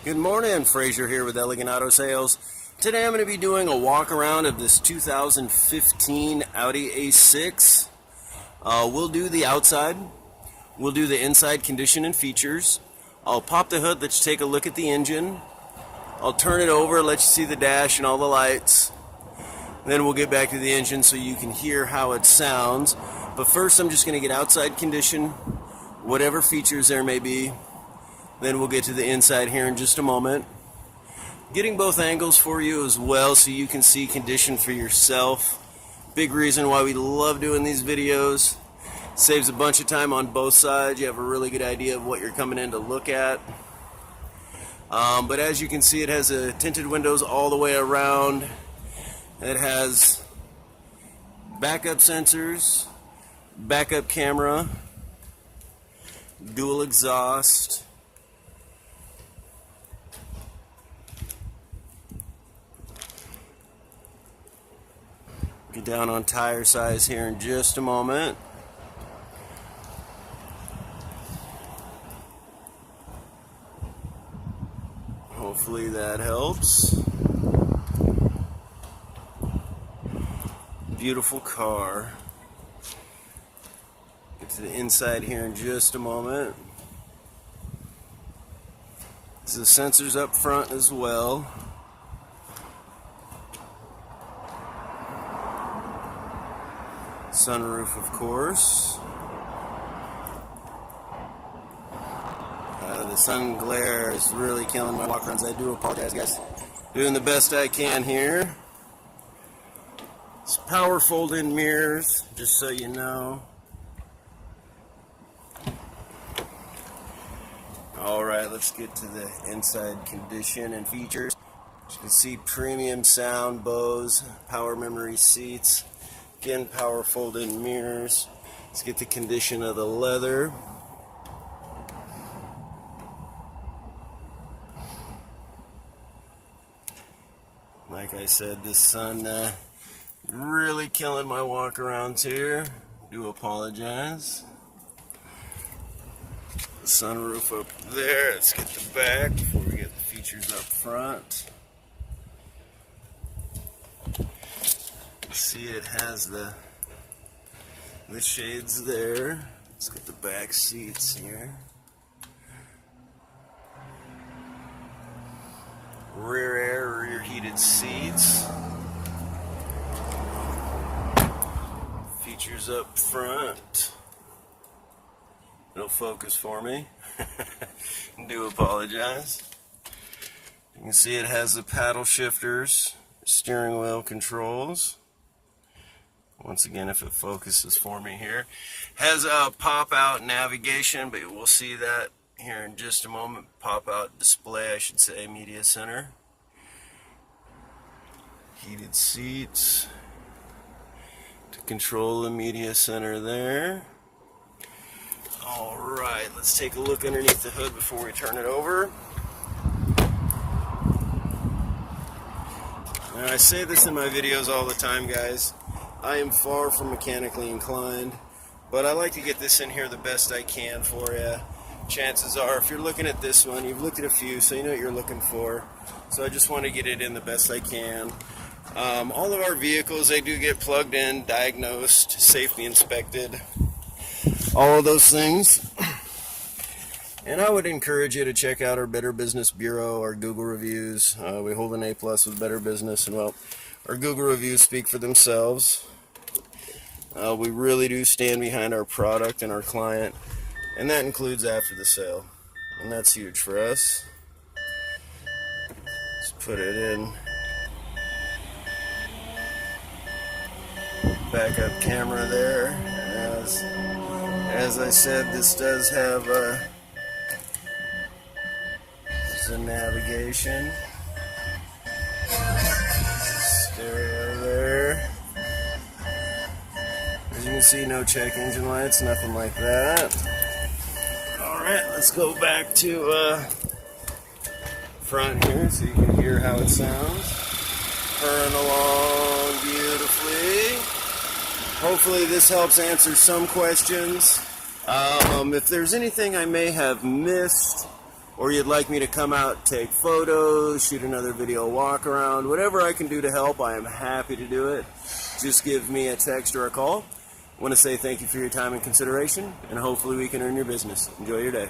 Good morning, Fraser here with Elegant Auto Sales. Today I'm going to be doing a walk around of this 2015 Audi A6. We'll do the outside, we'll do the inside condition and features. I'll pop the hood, let you take a look at the engine. I'll turn it over, let you see the dash and all the lights. Then we'll get back to the engine so you can hear how it sounds. But first I'm just going to get outside condition, whatever features there may be. Then we'll get to the inside here in just a moment. Getting both angles for you as well so you can see condition for yourself. Big reason why we love doing these videos. Saves a bunch of time on both sides. You have a really good idea of what you're coming in to look at. But as you can see, it has tinted windows all the way around. It has backup sensors, backup camera, dual exhaust. Get down on tire size here in just a moment. Hopefully that helps. Beautiful car. Get to the inside here in just a moment. There's the sensors up front as well. Sunroof, of course. The sun glare is really killing my walk runs. I do apologize, guys. Doing the best I can here. It's power fold-in mirrors, just so you know. Alright, let's get to the inside condition and features. As you can see, premium sound, Bose, power memory seats. Again, power fold-in mirrors. Let's get the condition of the leather. Like I said, this sun really killing my walk arounds here. Do apologize. The sunroof up there. Let's get the back before we get the features up front. See, it has the shades there. Let's get the back seats here. Rear air, rear heated seats. Features up front. No focus for me. Do apologize. You can see it has the paddle shifters, steering wheel controls. Once again, if it focuses for me here. Has a pop-out navigation, but we'll see that here in just a moment. Pop-out display, I should say, media center. Heated seats to control the media center there. Alright, let's take a look underneath the hood before we turn it over. Now, I say this in my videos all the time, guys. I am far from mechanically inclined, but I like to get this in here the best I can for you. Chances are, if you're looking at this one, you've looked at a few, so you know what you're looking for. So I just want to get it in the best I can. All of our vehicles, they do get plugged in, diagnosed, safety inspected, all of those things. And I would encourage you to check out our Better Business Bureau, our Google reviews. We hold an A+ with Better Business, and well, our Google reviews speak for themselves. We really do stand behind our product and our client, and that includes after the sale, and that's huge for us. Let's put it in. Backup camera there. As I said, this does have some navigation. Stereo there. As you can see, no check engine lights, nothing like that. Alright, let's go back to front here so you can hear how it sounds. Purring along beautifully. Hopefully this helps answer some questions. If there's anything I may have missed, or you'd like me to come out, take photos, shoot another video walk around, whatever I can do to help, I am happy to do it. Just give me a text or a call. I want to say thank you for your time and consideration, and hopefully we can earn your business. Enjoy your day.